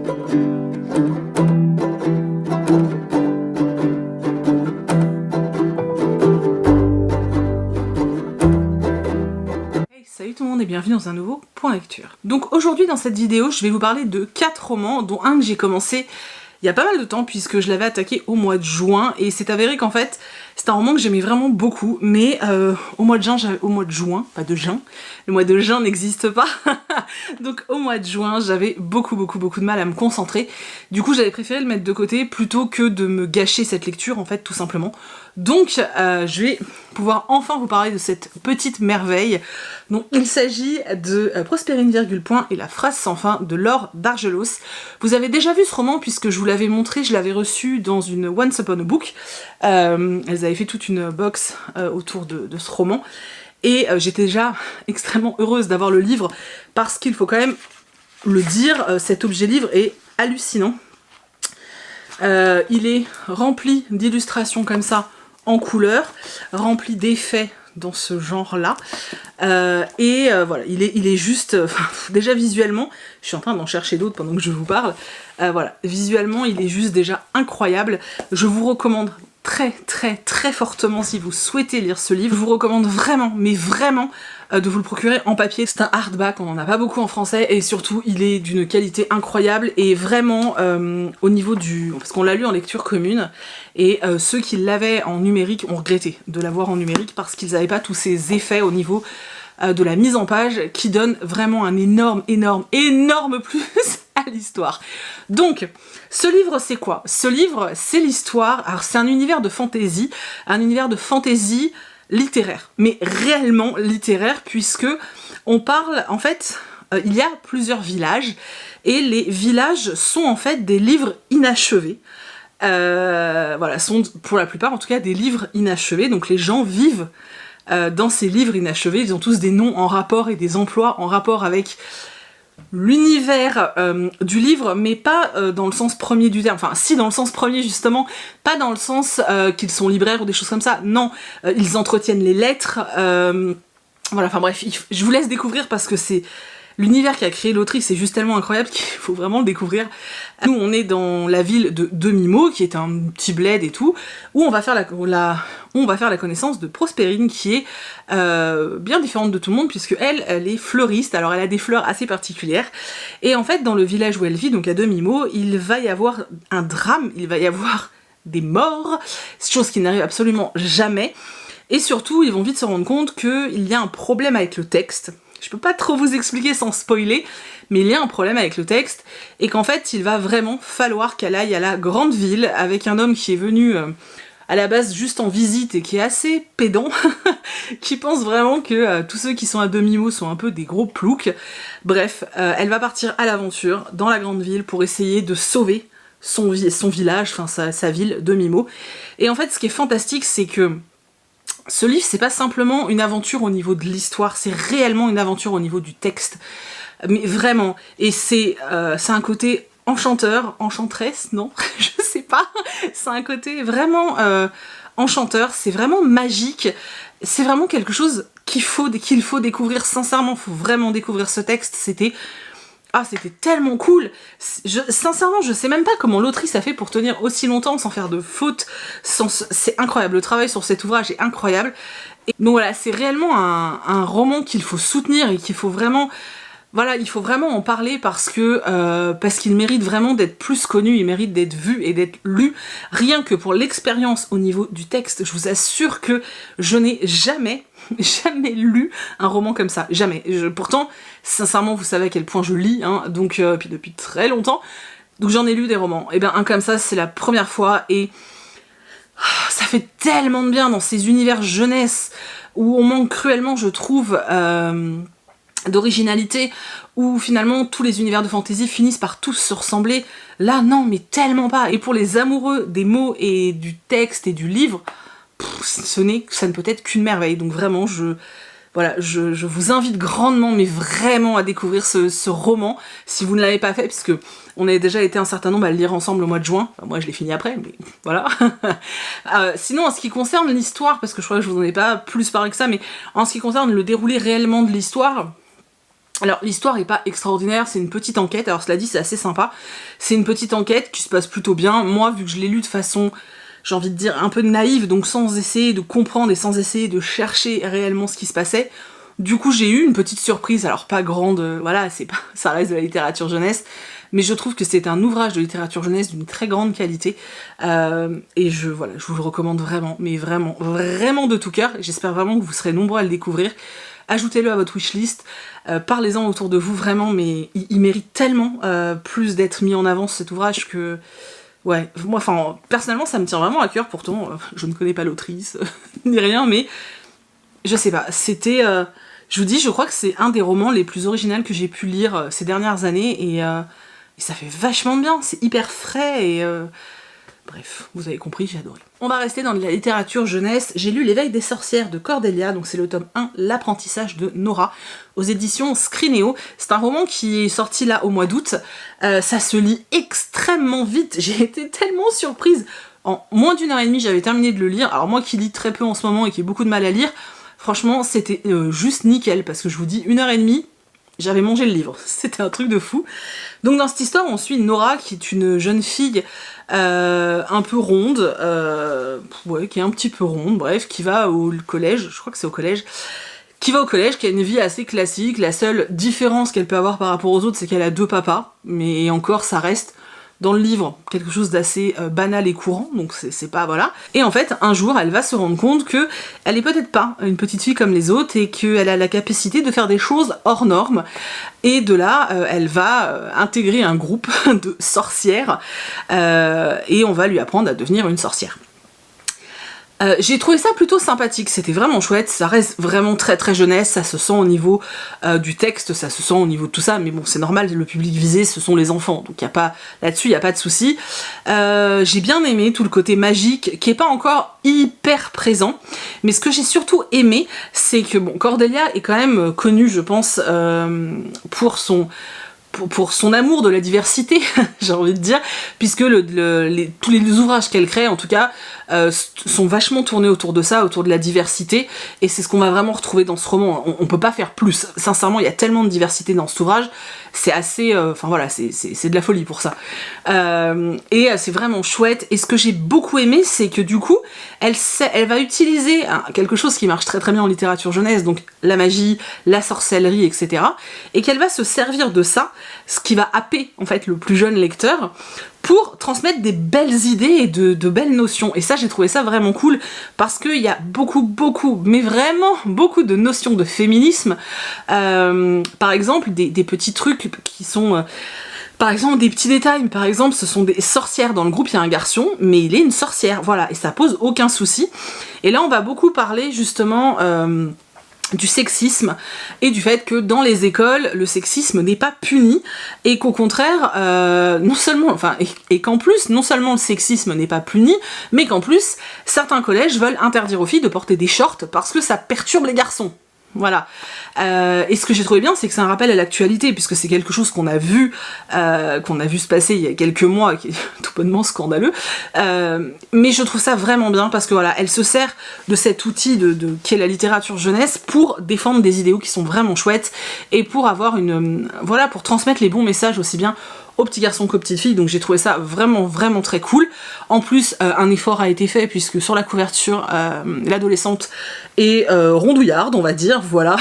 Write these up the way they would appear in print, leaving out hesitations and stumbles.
Salut tout le monde et bienvenue dans un nouveau Point Lecture. Donc aujourd'hui dans cette vidéo, je vais vous parler de 4 romans, dont un que j'ai commencé il y a pas mal de temps puisque je l'avais attaqué au mois de juin et c'est avéré qu'en fait c'est un roman que j'aimais vraiment beaucoup, mais au mois de juin, pas de juin, le mois de juin n'existe pas, donc au mois de juin j'avais beaucoup de mal à me concentrer, du coup j'avais préféré le mettre de côté plutôt que de me gâcher cette lecture en fait tout simplement. Donc je vais pouvoir enfin vous parler de cette petite merveille. Donc il s'agit de Prospérine virgule point et la phrase sans fin de Laure d'Argelos. Vous avez déjà vu ce roman puisque je vous l'avais montré, je l'avais reçu dans une Once Upon a Book. Elles avaient fait toute une box autour de ce roman. Et j'étais déjà extrêmement heureuse d'avoir le livre parce qu'il faut quand même le dire, cet objet livre est hallucinant. Il est rempli d'illustrations comme ça, en couleur, rempli d'effets dans ce genre-là. Voilà, il est juste... déjà visuellement, je suis en train d'en chercher d'autres pendant que je vous parle. Voilà, visuellement, il est juste déjà incroyable. Je vous recommande très fortement, si vous souhaitez lire ce livre, je vous recommande vraiment, mais vraiment, de vous le procurer en papier. C'est un hardback, on en a pas beaucoup en français, et surtout il est d'une qualité incroyable, et vraiment au niveau du... parce qu'on l'a lu en lecture commune, et ceux qui l'avaient en numérique ont regretté de l'avoir en numérique, parce qu'ils n'avaient pas tous ces effets au niveau de la mise en page, qui donne vraiment un énorme plus à l'histoire. Donc, ce livre c'est quoi? Ce livre c'est l'histoire, alors c'est un univers de fantasy littéraire, mais réellement littéraire, puisque on parle, en fait, il y a plusieurs villages, et les villages sont en fait des livres inachevés. Voilà, sont pour la plupart en tout cas des livres inachevés, donc les gens vivent dans ces livres inachevés, ils ont tous des noms en rapport et des emplois en rapport avec l'univers du livre, mais pas dans le sens premier du terme, enfin si dans le sens premier justement, pas dans le sens qu'ils sont libraires ou des choses comme ça, non, ils entretiennent les lettres, voilà, enfin bref, je vous laisse découvrir parce que c'est... L'univers qu'a créé l'autrice est juste tellement incroyable qu'il faut vraiment le découvrir. Nous, on est dans la ville de Demimo, qui est un petit bled et tout, où on va faire la connaissance de Prospérine, qui est bien différente de tout le monde, puisque elle est fleuriste, alors elle a des fleurs assez particulières. Et en fait, dans le village où elle vit, donc à Demimo, il va y avoir un drame, il va y avoir des morts, chose qui n'arrive absolument jamais. Et surtout, ils vont vite se rendre compte qu'il y a un problème avec le texte. Je peux pas trop vous expliquer sans spoiler, mais il y a un problème avec le texte, et qu'en fait il va vraiment falloir qu'elle aille à la grande ville avec un homme qui est venu à la base juste en visite et qui est assez pédant, qui pense vraiment que tous ceux qui sont à Demimo sont un peu des gros ploucs. Bref, elle va partir à l'aventure dans la grande ville pour essayer de sauver son village, enfin sa ville, Demimo. Et en fait ce qui est fantastique, c'est que ce livre, c'est pas simplement une aventure au niveau de l'histoire, c'est réellement une aventure au niveau du texte. Mais vraiment. Et c'est un côté enchanteur, enchanteresse, non? Je sais pas. C'est un côté vraiment enchanteur, c'est vraiment magique. C'est vraiment quelque chose qu'il faut découvrir, sincèrement, faut vraiment découvrir ce texte. C'était tellement cool. Sincèrement, je sais même pas comment l'autrice a fait pour tenir aussi longtemps sans faire de fautes. C'est incroyable, le travail sur cet ouvrage est incroyable. Et donc voilà, c'est réellement un roman qu'il faut soutenir et qu'il faut vraiment... Voilà, il faut vraiment en parler parce qu'il mérite vraiment d'être plus connu, il mérite d'être vu et d'être lu. Rien que pour l'expérience au niveau du texte, je vous assure que je n'ai jamais lu un roman comme ça, jamais. Pourtant, sincèrement, vous savez à quel point je lis, hein, donc puis depuis très longtemps, donc j'en ai lu des romans. Et bien un comme ça, c'est la première fois, et ça fait tellement de bien dans ces univers jeunesse où on manque cruellement, je trouve, d'originalité, où finalement tous les univers de fantasy finissent par tous se ressembler. Là non, mais tellement pas. Et pour les amoureux des mots et du texte et du livre, ça ne peut être qu'une merveille. Donc vraiment, je vous invite grandement, mais vraiment à découvrir ce roman, si vous ne l'avez pas fait, puisque on a déjà été un certain nombre à le lire ensemble au mois de juin. Enfin, moi je l'ai fini après, mais voilà. Sinon, en ce qui concerne l'histoire, parce que je crois que je vous en ai pas plus parlé que ça, mais en ce qui concerne le déroulé réellement de l'histoire, Alors l'histoire est pas extraordinaire, c'est une petite enquête, alors cela dit c'est assez sympa, c'est une petite enquête qui se passe plutôt bien. Moi vu que je l'ai lu de façon, j'ai envie de dire, un peu naïve, donc sans essayer de comprendre et sans essayer de chercher réellement ce qui se passait, du coup j'ai eu une petite surprise, alors pas grande, voilà, c'est pas, ça reste de la littérature jeunesse, mais je trouve que c'est un ouvrage de littérature jeunesse d'une très grande qualité, et voilà, je vous le recommande vraiment, mais vraiment, vraiment de tout cœur, j'espère vraiment que vous serez nombreux à le découvrir. Ajoutez-le à votre wishlist, parlez-en autour de vous, vraiment, mais il mérite tellement plus d'être mis en avant cet ouvrage que... Ouais, moi, enfin, personnellement, ça me tient vraiment à cœur, pourtant, je ne connais pas l'autrice, ni rien, mais je sais pas, c'était... je vous dis, je crois que c'est un des romans les plus originaux que j'ai pu lire ces dernières années, et ça fait vachement bien, c'est hyper frais, et... Bref, vous avez compris, j'ai adoré. On va rester dans de la littérature jeunesse. J'ai lu L'éveil des sorcières de Cordelia, donc c'est le tome 1, L'apprentissage de Nora, aux éditions Scrinéo. C'est un roman qui est sorti là au mois d'août. Ça se lit extrêmement vite. J'ai été tellement surprise. En moins d'1 heure et demie, j'avais terminé de le lire. Alors moi qui lis très peu en ce moment et qui ai beaucoup de mal à lire, franchement, c'était juste nickel, parce que je vous dis, 1 heure et demie, j'avais mangé le livre. C'était un truc de fou. Donc dans cette histoire, on suit Nora, qui est une jeune fille un peu ronde, ouais, qui est un petit peu ronde, bref, qui va au collège, je crois que c'est au collège, qui va au collège, qui a une vie assez classique. La seule différence qu'elle peut avoir par rapport aux autres, c'est qu'elle a 2 papas, mais encore, ça reste dans le livre quelque chose d'assez banal et courant, donc c'est pas, voilà. Et en fait, un jour, elle va se rendre compte que elle est peut-être pas une petite fille comme les autres, et qu'elle a la capacité de faire des choses hors normes, et de là, elle va intégrer un groupe de sorcières, et on va lui apprendre à devenir une sorcière. J'ai trouvé ça plutôt sympathique, c'était vraiment chouette, ça reste vraiment très très jeunesse, ça se sent au niveau du texte, ça se sent au niveau de tout ça, mais bon c'est normal, le public visé ce sont les enfants, donc y a pas, là-dessus il n'y a pas de souci. J'ai bien aimé tout le côté magique, qui est pas encore hyper présent, mais ce que j'ai surtout aimé, c'est que bon, Cordelia est quand même connue, je pense, pour son amour de la diversité, j'ai envie de dire, puisque tous les ouvrages qu'elle crée, en tout cas, sont vachement tournés autour de ça, autour de la diversité, et c'est ce qu'on va vraiment retrouver dans ce roman. On peut pas faire plus, sincèrement, il y a tellement de diversité dans cet ouvrage, c'est assez... Enfin voilà, c'est de la folie pour ça. Et c'est vraiment chouette, et ce que j'ai beaucoup aimé, c'est que du coup, elle va utiliser quelque chose qui marche très très bien en littérature jeunesse, donc la magie, la sorcellerie, etc., et qu'elle va se servir de ça, ce qui va happer en fait le plus jeune lecteur, pour transmettre des belles idées et de belles notions. Et ça, j'ai trouvé ça vraiment cool, parce qu'il y a beaucoup, mais vraiment beaucoup de notions de féminisme. Par exemple, des petits trucs qui sont... par exemple, des petits détails, par exemple, ce sont des sorcières dans le groupe, il y a un garçon, mais il est une sorcière, voilà, et ça pose aucun souci. Et là, on va beaucoup parler, justement... du sexisme, et du fait que dans les écoles le sexisme n'est pas puni, et qu'au contraire non seulement, enfin, et qu'en plus non seulement le sexisme n'est pas puni, mais qu'en plus certains collèges veulent interdire aux filles de porter des shorts parce que ça perturbe les garçons. Voilà. Et ce que j'ai trouvé bien, c'est que c'est un rappel à l'actualité, puisque c'est quelque chose qu'on a vu se passer il y a quelques mois, qui est tout bonnement scandaleux. Mais je trouve ça vraiment bien, parce que voilà, elle se sert de cet outil qui est la littérature jeunesse pour défendre des idéaux qui sont vraiment chouettes, et pour avoir voilà, pour transmettre les bons messages aussi bien aux petits garçons qu'aux petites filles. Donc j'ai trouvé ça vraiment très cool. En plus, un effort a été fait, puisque sur la couverture, l'adolescente est rondouillarde, on va dire, voilà.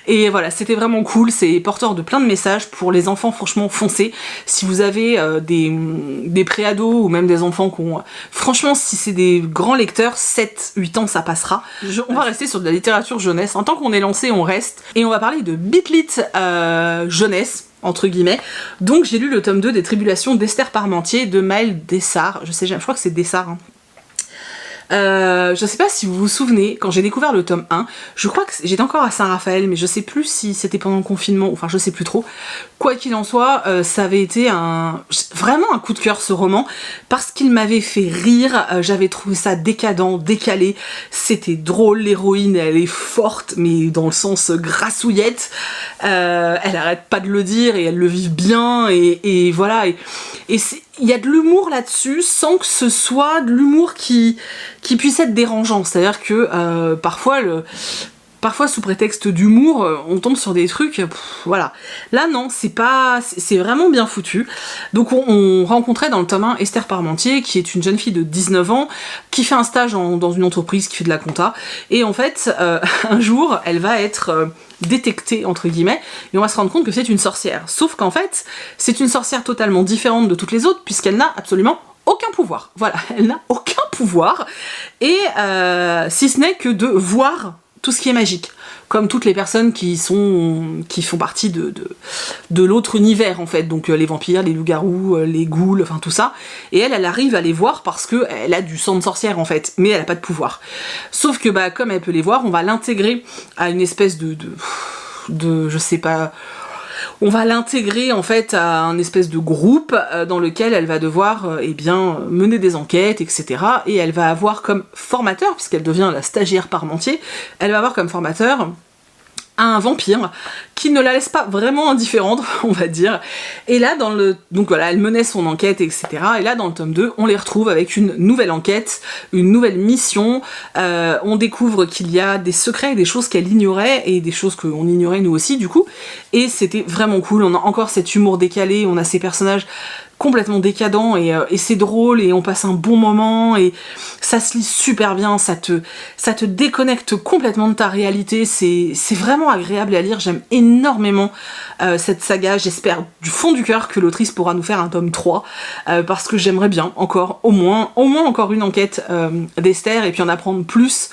Et voilà, c'était vraiment cool, c'est porteur de plein de messages pour les enfants. Franchement, foncez. Si vous avez des préados, ou même des enfants qui ont... Franchement, si c'est des grands lecteurs, 7-8 ans, ça passera. On va rester sur de la littérature jeunesse. En tant qu'on est lancé, on reste. Et on va parler de Bitlit jeunesse, entre guillemets. Donc j'ai lu le tome 2 des Tribulations d'Esther Parmentier de Maëlle Dessart, je crois que c'est Dessart, hein. Je sais pas si vous vous souvenez, quand j'ai découvert le tome 1, je crois que j'étais encore à Saint-Raphaël, mais je sais plus si c'était pendant le confinement, enfin je sais plus trop. Quoi qu'il en soit, ça avait été vraiment un coup de cœur, ce roman, parce qu'il m'avait fait rire, j'avais trouvé ça décadent, décalé, c'était drôle, l'héroïne elle est forte, mais dans le sens grassouillette, elle arrête pas de le dire, et elle le vit bien, et voilà, et il y a de l'humour là-dessus, sans que ce soit de l'humour qui puisse être dérangeant. C'est-à-dire que parfois parfois sous prétexte d'humour, on tombe sur des trucs, voilà. Là non, c'est vraiment bien foutu. Donc on rencontrait dans le tome 1 Esther Parmentier, qui est une jeune fille de 19 ans, qui fait un stage dans une entreprise qui fait de la compta, et en fait, un jour, elle va être détectée, entre guillemets, et on va se rendre compte que c'est une sorcière. Sauf qu'en fait, c'est une sorcière totalement différente de toutes les autres, puisqu'elle n'a absolument aucun pouvoir. Voilà, elle n'a aucun pouvoir, et si ce n'est que de voir tout ce qui est magique, comme toutes les personnes qui font partie de l'autre univers en fait, donc les vampires, les loups-garous, les ghouls, enfin tout ça, et elle arrive à les voir parce que elle a du sang de sorcière en fait, mais elle a pas de pouvoir. Sauf que bah comme elle peut les voir, on va l'intégrer à une espèce de je sais pas, on va l'intégrer en fait à un espèce de groupe dans lequel elle va devoir eh bien mener des enquêtes, etc. Et elle va avoir comme formateur, puisqu'elle devient la stagiaire Parmentier, elle va avoir comme formateur un vampire qui ne la laisse pas vraiment indifférente, on va dire. Et là, donc voilà, elle menait son enquête, etc. Et là, dans le tome 2, on les retrouve avec une nouvelle enquête, une nouvelle mission. On découvre qu'il y a des secrets, des choses qu'elle ignorait, et des choses qu'on ignorait nous aussi, du coup. Et c'était vraiment cool. On a encore cet humour décalé, on a ces personnages complètement décadent et c'est drôle et on passe un bon moment et ça se lit super bien, ça te déconnecte complètement de ta réalité, c'est vraiment agréable à lire, j'aime énormément cette saga, j'espère du fond du cœur que l'autrice pourra nous faire un tome 3 parce que j'aimerais bien encore, au moins encore une enquête d'Esther et puis en apprendre plus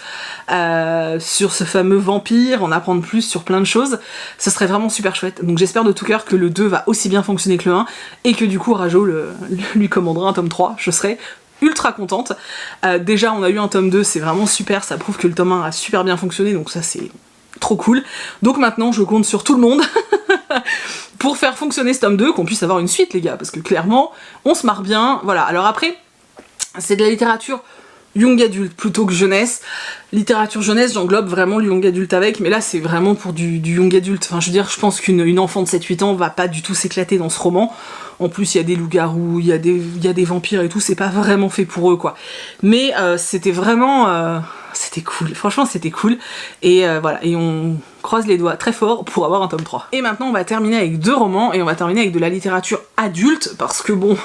sur ce fameux vampire, en apprendre plus sur plein de choses, ce serait vraiment super chouette. Donc j'espère de tout cœur que le 2 va aussi bien fonctionner que le 1 et que du coup Rajo lui commandera un tome 3, je serais ultra contente. Déjà on a eu un tome 2, c'est vraiment super, ça prouve que le tome 1 a super bien fonctionné, donc ça c'est trop cool. Donc maintenant je compte sur tout le monde pour faire fonctionner ce tome 2, qu'on puisse avoir une suite les gars, parce que clairement on se marre bien, voilà. Alors après, c'est de la littérature young adulte plutôt que jeunesse. Littérature jeunesse, j'englobe vraiment le young adulte avec, mais là c'est vraiment pour du young adulte. Enfin je veux dire, je pense qu'une enfant de 7-8 ans va pas du tout s'éclater dans ce roman. En plus il y a des loups-garous, il y a des vampires et tout, c'est pas vraiment fait pour eux quoi. Mais c'était vraiment... c'était cool, franchement c'était cool. Et voilà, et on croise les doigts très fort pour avoir un tome 3. Et maintenant on va terminer avec 2 romans, et on va terminer avec de la littérature adulte, parce que bon...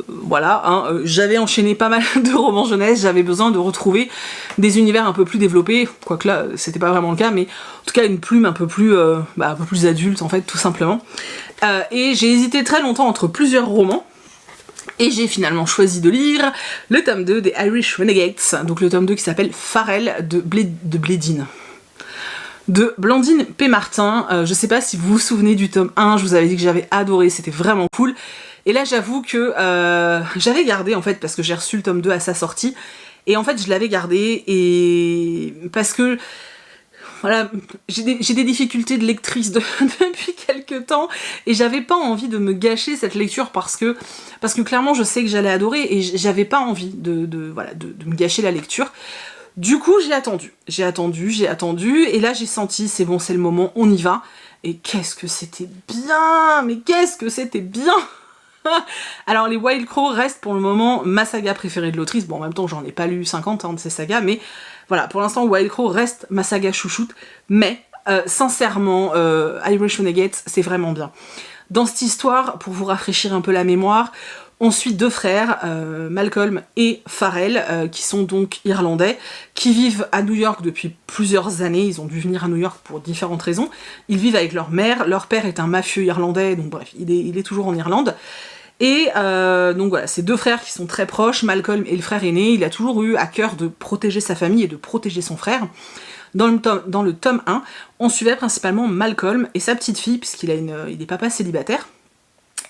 voilà, hein, j'avais enchaîné pas mal de romans jeunesse, j'avais besoin de retrouver des univers un peu plus développés, quoique là c'était pas vraiment le cas, mais en tout cas une plume un peu plus adulte en fait, tout simplement. Et j'ai hésité très longtemps entre plusieurs romans, et j'ai finalement choisi de lire le tome 2 des Irish Renegades, donc le tome 2 qui s'appelle Pharrell de Blédine. De Blandine P. Martin. Je sais pas si vous vous souvenez du tome 1, je vous avais dit que j'avais adoré, c'était vraiment cool. Et là j'avoue que j'avais gardé en fait, parce que j'ai reçu le tome 2 à sa sortie, et en fait je l'avais gardé, et parce que voilà, j'ai des difficultés de lectrice depuis quelques temps, et j'avais pas envie de me gâcher cette lecture parce que clairement je sais que j'allais adorer, et j'avais pas envie de me gâcher la lecture. Du coup j'ai attendu, et là j'ai senti, c'est bon, c'est le moment, on y va. Et qu'est-ce que c'était bien, mais qu'est-ce que c'était bien. Alors les Wild Crow restent pour le moment ma saga préférée de l'autrice, bon en même temps j'en ai pas lu 50 de ces sagas, mais voilà, pour l'instant Wild Crow reste ma saga chouchoute, mais sincèrement, Irish Renegades c'est vraiment bien. Dans cette histoire, pour vous rafraîchir un peu la mémoire, on suit 2 frères, Malcolm et Pharrell, qui sont donc irlandais, qui vivent à New York depuis plusieurs années. Ils ont dû venir à New York pour différentes raisons. Ils vivent avec leur mère, leur père est un mafieux irlandais, donc bref, il est toujours en Irlande. Et donc voilà, ces 2 frères qui sont très proches, Malcolm et le frère aîné, il a toujours eu à cœur de protéger sa famille et de protéger son frère. Dans le tome 1, on suivait principalement Malcolm et sa petite fille, puisqu'il est papa célibataire.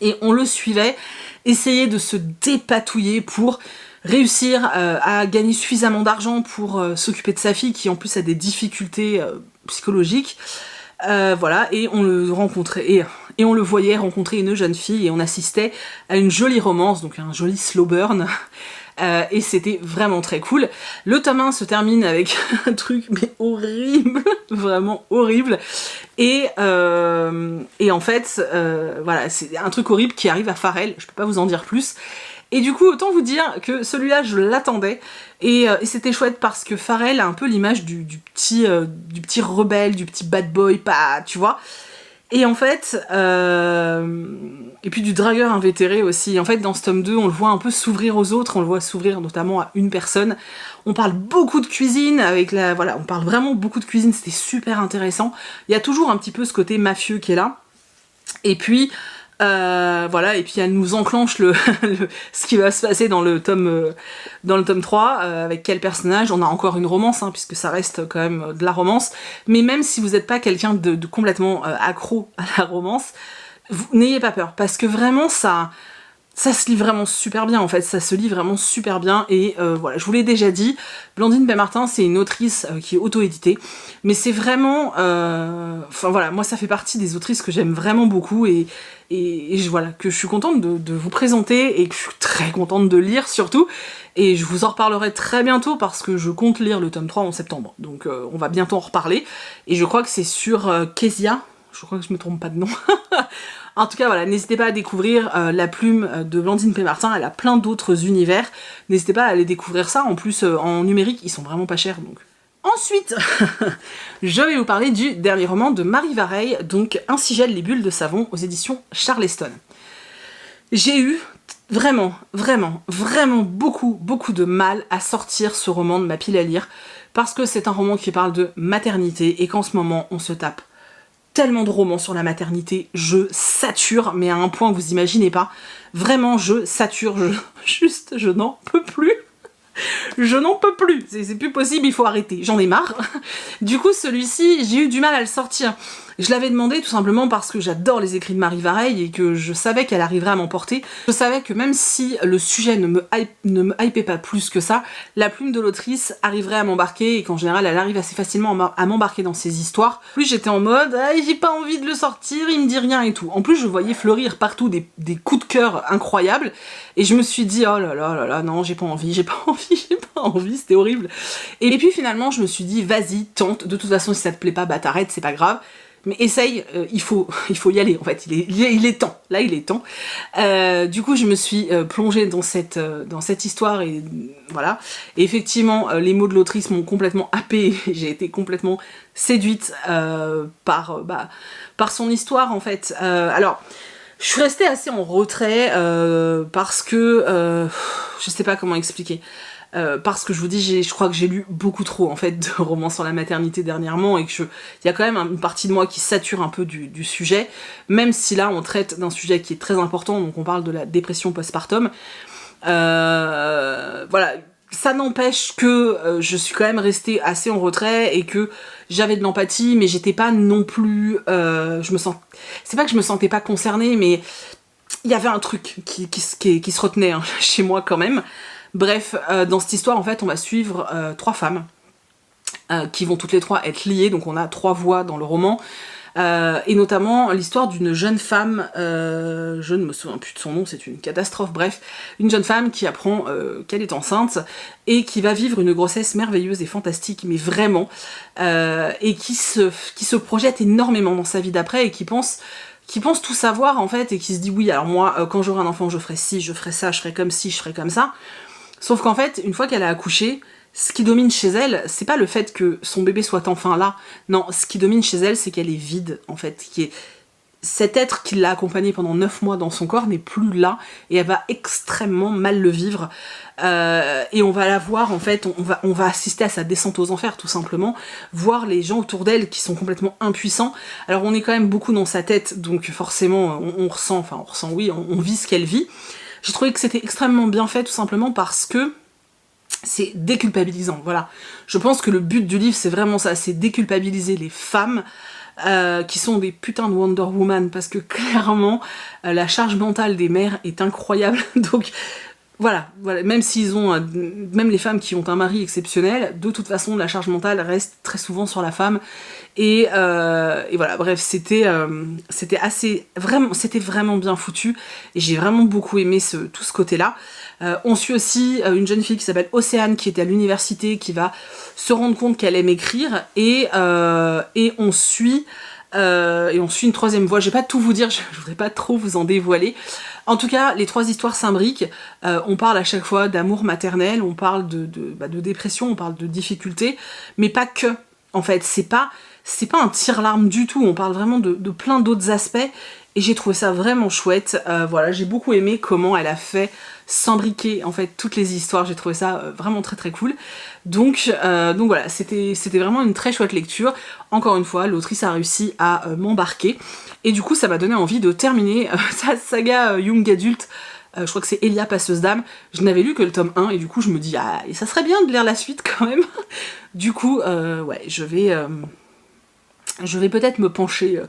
Et on le suivait essayer de se dépatouiller pour réussir à gagner suffisamment d'argent pour s'occuper de sa fille, qui en plus a des difficultés psychologiques. Voilà, et on le rencontrait, et on le voyait rencontrer une jeune fille, et on assistait à une jolie romance, donc un joli slow burn. Et c'était vraiment très cool. Le tome 1 se termine avec un truc mais horrible, vraiment horrible. Et en fait, voilà, c'est un truc horrible qui arrive à Pharrell, je peux pas vous en dire plus. Et du coup, autant vous dire que celui-là, je l'attendais, et c'était chouette parce que Pharrell a un peu l'image du petit rebelle, du petit bad boy, pas, tu vois. Et en fait, et puis du dragueur invétéré aussi. En fait, dans ce tome 2, on le voit un peu s'ouvrir aux autres, on le voit s'ouvrir notamment à une personne. On parle beaucoup de cuisine, voilà, on parle vraiment beaucoup de cuisine, c'était super intéressant. Il y a toujours un petit peu ce côté mafieux qui est là. Et puis, voilà, et puis elle nous enclenche ce qui va se passer dans le tome 3, avec quel personnage. On a encore une romance, hein, puisque ça reste quand même de la romance, mais même si vous n'êtes pas quelqu'un de complètement accro à la romance, n'ayez pas peur, parce que vraiment ça se lit vraiment super bien en fait, ça se lit vraiment super bien, et voilà, je vous l'ai déjà dit, Blandine Bay-Martin c'est une autrice qui est auto-éditée, mais c'est vraiment, enfin voilà, moi ça fait partie des autrices que j'aime vraiment beaucoup, et voilà, que je suis contente de vous présenter, et que je suis très contente de lire surtout, et je vous en reparlerai très bientôt parce que je compte lire le tome 3 en septembre, donc on va bientôt en reparler, et je crois que c'est sur Kezia, je crois que je me trompe pas de nom. En tout cas, voilà, n'hésitez pas à découvrir la plume de Blandine Bay-Martin, elle a plein d'autres univers, n'hésitez pas à aller découvrir ça, en plus en numérique, ils sont vraiment pas chers, donc. Ensuite, je vais vous parler du dernier roman de Marie Vareille, donc Ainsi gèlent les bulles de savon aux éditions Charleston. J'ai eu vraiment beaucoup de mal à sortir ce roman de ma pile à lire, parce que c'est un roman qui parle de maternité, et qu'en ce moment, on se tape tellement de romans sur la maternité, je sature, mais à un point que vous imaginez pas. Vraiment, je sature, je n'en peux plus. Je n'en peux plus, c'est plus possible, il faut arrêter, j'en ai marre. Du coup, celui-ci, j'ai eu du mal à le sortir. Je l'avais demandé tout simplement parce que j'adore les écrits de Marie Vareille et que je savais qu'elle arriverait à m'emporter. Je savais que même si le sujet ne me hypait pas plus que ça, la plume de l'autrice arriverait à m'embarquer, et qu'en général elle arrive assez facilement à m'embarquer dans ses histoires. Plus j'étais en mode j'ai pas envie de le sortir, il me dit rien et tout. En plus je voyais fleurir partout des coups de cœur incroyables, et je me suis dit oh là là non, j'ai pas envie, c'était horrible. Et puis finalement je me suis dit vas-y, tente, de toute façon si ça te plaît pas, bah t'arrêtes, c'est pas grave. Mais essaye, il faut y aller en fait, il est temps, là il est temps. Du coup je me suis plongée dans cette histoire, et voilà. Et effectivement les mots de l'autrice m'ont complètement happée, j'ai été complètement séduite par son histoire en fait. Alors je suis restée assez en retrait parce que je sais pas comment expliquer. Parce que je vous dis, je crois que j'ai lu beaucoup trop en fait de romans sur la maternité dernièrement, et que il y a quand même une partie de moi qui sature un peu du sujet, même si là on traite d'un sujet qui est très important, donc on parle de la dépression postpartum. Voilà, ça n'empêche que je suis quand même restée assez en retrait, et que j'avais de l'empathie, mais j'étais pas non plus, c'est pas que je me sentais pas concernée, mais il y avait un truc qui se retenait hein, chez moi quand même. Bref, dans cette histoire, en fait, on va suivre 3 femmes qui vont toutes les 3 être liées, donc on a 3 voix dans le roman, et notamment l'histoire d'une jeune femme, je ne me souviens plus de son nom, c'est une catastrophe, bref, une jeune femme qui apprend qu'elle est enceinte, et qui va vivre une grossesse merveilleuse et fantastique, mais vraiment, et qui se projette énormément dans sa vie d'après, et qui pense tout savoir en fait, et qui se dit oui, alors moi, quand j'aurai un enfant, je ferai ci, je ferai ça, je ferai comme ci, je ferai comme ça. Sauf qu'en fait, une fois qu'elle a accouché, ce qui domine chez elle, c'est pas le fait que son bébé soit enfin là. Non, ce qui domine chez elle, c'est qu'elle est vide, en fait. Cet être qui l'a accompagnée pendant 9 mois dans son corps n'est plus là, et elle va extrêmement mal le vivre. Et on va la voir, en fait, on va assister à sa descente aux enfers, tout simplement. Voir les gens autour d'elle qui sont complètement impuissants. Alors on est quand même beaucoup dans sa tête, donc forcément, on ressent, oui, on vit ce qu'elle vit. J'ai trouvé que c'était extrêmement bien fait, tout simplement parce que c'est déculpabilisant, voilà. Je pense que le but du livre, c'est vraiment ça, c'est déculpabiliser les femmes qui sont des putains de Wonder Woman, parce que clairement, la charge mentale des mères est incroyable, donc voilà, même s'ils ont, même les femmes qui ont un mari exceptionnel, de toute façon, la charge mentale reste très souvent sur la femme, et voilà, bref, c'était vraiment bien foutu, et j'ai vraiment beaucoup aimé tout ce côté-là. On suit aussi une jeune fille qui s'appelle Océane, qui était à l'université, qui va se rendre compte qu'elle aime écrire, et on suit et on suit une troisième voie. Je vais pas tout vous dire, je voudrais pas trop vous en dévoiler. En tout cas, les 3 histoires s'imbriquent. On parle à chaque fois d'amour maternel, on parle de dépression, on parle de difficultés, mais pas que. En fait, c'est pas un tire-larme du tout, on parle vraiment de plein d'autres aspects, et j'ai trouvé ça vraiment chouette. Voilà, j'ai beaucoup aimé comment elle a fait s'imbriquer en fait toutes les histoires, j'ai trouvé ça vraiment très très cool. Donc voilà, c'était vraiment une très chouette lecture. Encore une fois, l'autrice a réussi à m'embarquer, et du coup ça m'a donné envie de terminer sa saga Young Adult. Je crois que c'est Elia Passeuse d'âme. Je n'avais lu que le tome 1 et du coup je me dis ah, et ça serait bien de lire la suite quand même. Du coup ouais, je vais peut-être me pencher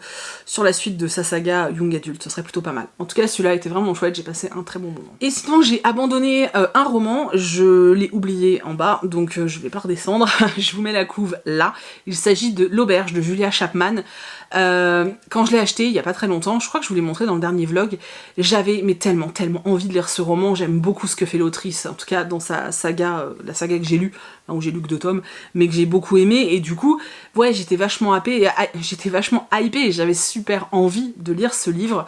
sur la suite de sa saga Young Adult, ce serait plutôt pas mal. En tout cas, celui-là était vraiment chouette, j'ai passé un très bon moment. Et sinon, j'ai abandonné un roman, je l'ai oublié en bas, donc je vais pas redescendre, je vous mets la couve là. Il s'agit de L'Auberge de Julia Chapman. Quand je l'ai acheté il y a pas très longtemps, je crois que je vous l'ai montré dans le dernier vlog, j'avais mais tellement envie de lire ce roman, j'aime beaucoup ce que fait l'autrice, en tout cas dans sa saga, la saga que j'ai lue, hein, où j'ai lu que 2 tomes, mais que j'ai beaucoup aimé, et du coup, ouais, j'étais vachement hypée, et j'avais super envie de lire ce livre,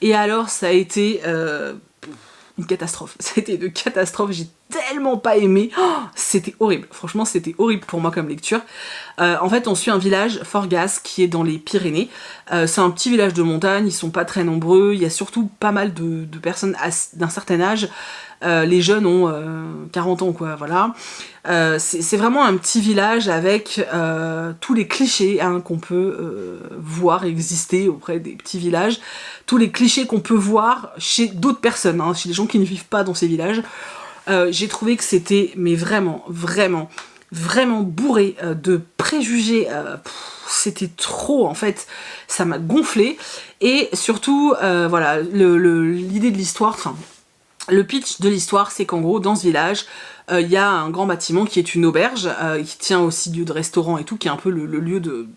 et alors ça a été une catastrophe, ça a été une catastrophe, j'ai tellement pas aimé, oh, c'était horrible, franchement c'était horrible pour moi comme lecture. En fait on suit un village, Forgas, qui est dans les Pyrénées, c'est un petit village de montagne, ils sont pas très nombreux, il y a surtout pas mal de personnes d'un certain âge, les jeunes ont 40 ans quoi, voilà. C'est vraiment un petit village avec tous les clichés hein, qu'on peut voir exister auprès des petits villages, tous les clichés qu'on peut voir chez d'autres personnes, hein, chez les gens qui ne vivent pas dans ces villages. J'ai trouvé que c'était mais vraiment bourré de préjugés, c'était trop en fait, ça m'a gonflé, et surtout voilà, l'idée de l'histoire, enfin le pitch de l'histoire, c'est qu'en gros, dans ce village, il y a un grand bâtiment qui est une auberge, qui tient aussi lieu de restaurant et tout, qui est un peu le lieu de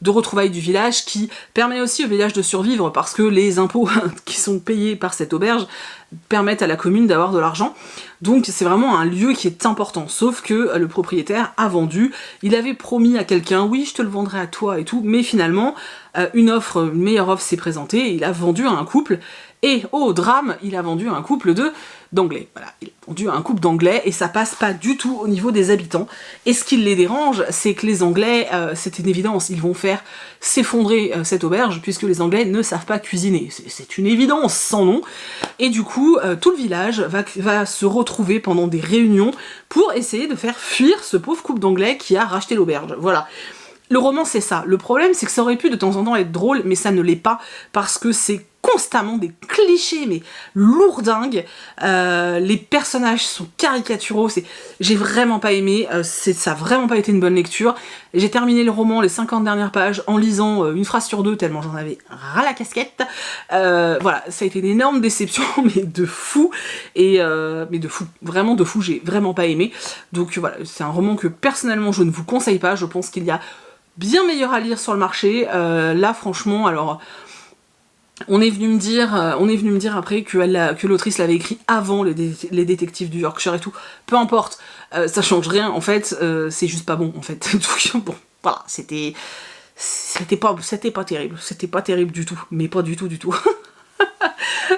retrouvailles du village, qui permet aussi au village de survivre, parce que les impôts qui sont payés par cette auberge permettent à la commune d'avoir de l'argent. Donc c'est vraiment un lieu qui est important, sauf que le propriétaire a vendu, il avait promis à quelqu'un, oui je te le vendrai à toi et tout, mais finalement, une meilleure offre s'est présentée, et il a vendu à un couple, et au drame, il a vendu à un couple d'anglais. Voilà, il a vendu à un couple d'anglais, et ça passe pas du tout au niveau des habitants. Et ce qui les dérange, c'est que les anglais, c'est une évidence, ils vont faire s'effondrer cette auberge, puisque les anglais ne savent pas cuisiner. C'est une évidence sans nom. Et du coup, tout le village va se retrouver pendant des réunions pour essayer de faire fuir ce pauvre couple d'anglais qui a racheté l'auberge. Voilà. Le roman, c'est ça. Le problème, c'est que ça aurait pu de temps en temps être drôle, mais ça ne l'est pas, parce que c'est constamment des clichés, mais lourdingues. Les personnages sont caricaturaux, j'ai vraiment pas aimé, ça a vraiment pas été une bonne lecture. J'ai terminé le roman, les 50 dernières pages, en lisant une phrase sur 2, tellement j'en avais ras la casquette. Voilà, ça a été une énorme déception, mais de fou, mais de fou, vraiment de fou, j'ai vraiment pas aimé. Donc voilà, c'est un roman que personnellement je ne vous conseille pas, je pense qu'il y a bien meilleur à lire sur le marché. Là franchement, alors on est venu me dire après que l'autrice l'avait écrit avant les détectives du Yorkshire et tout. Peu importe, ça change rien en fait, c'est juste pas bon en fait. Donc bon, voilà, c'était pas terrible du tout, mais pas du tout.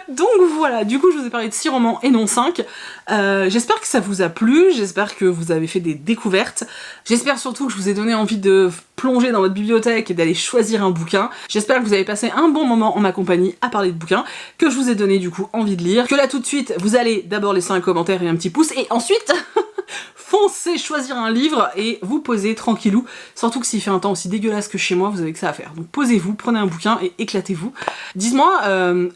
Donc voilà, du coup je vous ai parlé de 6 romans et non 5. J'espère que ça vous a plu, j'espère que vous avez fait des découvertes, j'espère surtout que je vous ai donné envie de plonger dans votre bibliothèque et d'aller choisir un bouquin. J'espère que vous avez passé un bon moment en ma compagnie à parler de bouquins, que je vous ai donné du coup envie de lire, que là tout de suite vous allez d'abord laisser un commentaire et un petit pouce, et ensuite foncez choisir un livre et vous posez tranquillou, surtout que s'il fait un temps aussi dégueulasse que chez moi, vous avez que ça à faire. Donc posez-vous, prenez un bouquin et éclatez-vous. Dites-moi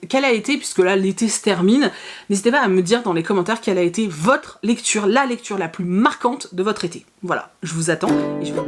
quelle a été, puisque là l'été se termine, n'hésitez pas à me dire dans les commentaires quelle a été votre lecture, la lecture la plus marquante de votre été. Voilà, je vous attends et je vais...